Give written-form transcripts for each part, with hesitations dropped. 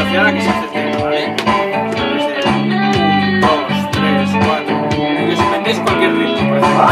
velocidad a la que se hace el tema, ¿vale? Desde 1, 2, 3, 4. Y os inventéis cualquier ritmo, por ejemplo.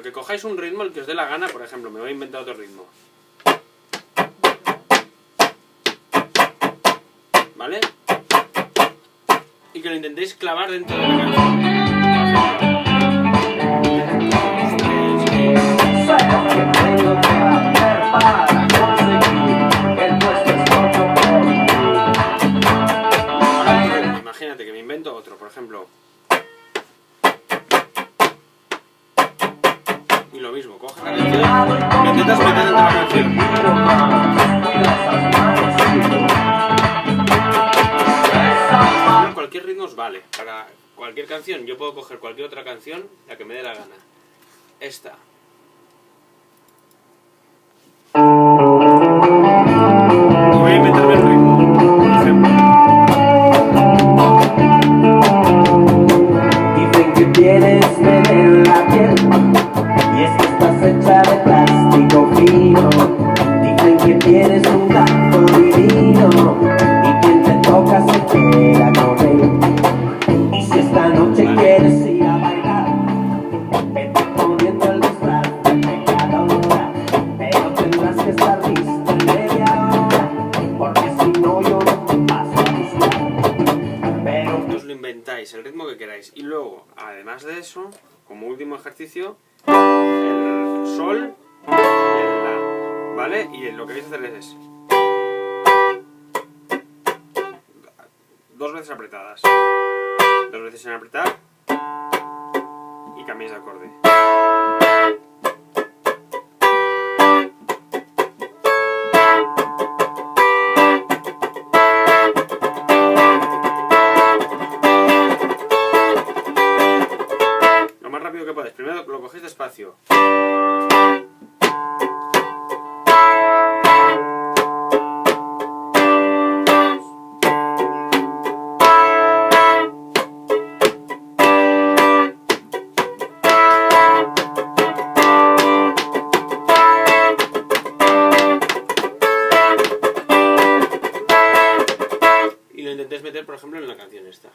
Que cojáis un ritmo el que os dé la gana, por ejemplo, me voy a inventar otro ritmo. ¿Vale? Y que lo intentéis clavar dentro de la canción. Ahora, imagínate que me invento otro, por ejemplo. Y lo mismo, coges la canción, lo intentas meter dentro de la canción. Cualquier ritmo os vale, para cualquier canción. Yo puedo coger cualquier otra canción, la que me dé la gana. Esta. Y voy a inventarme el ritmo, por ejemplo. Dicen que tienes en la piel. Y es que estás hecha de plástico fino. Dicen que tienes un tacto divino. Y quien te toca se queda con él. Y si esta noche quieres ir a bailar, vete poniendo el disfraz de cada hora. Pero tendrás que estar listo en media hora, porque si no yo no te paso a buscar. Pero os lo inventáis, el ritmo que queráis. Y luego, además de eso, como último ejercicio, el sol y el la, ¿vale? Y lo que vais a hacer es dos veces apretadas, dos veces sin apretar y cambiáis de acorde. Lo más rápido que podáis. Primero lo cogéis despacio. Y lo intentéis meter, por ejemplo, en la canción esta.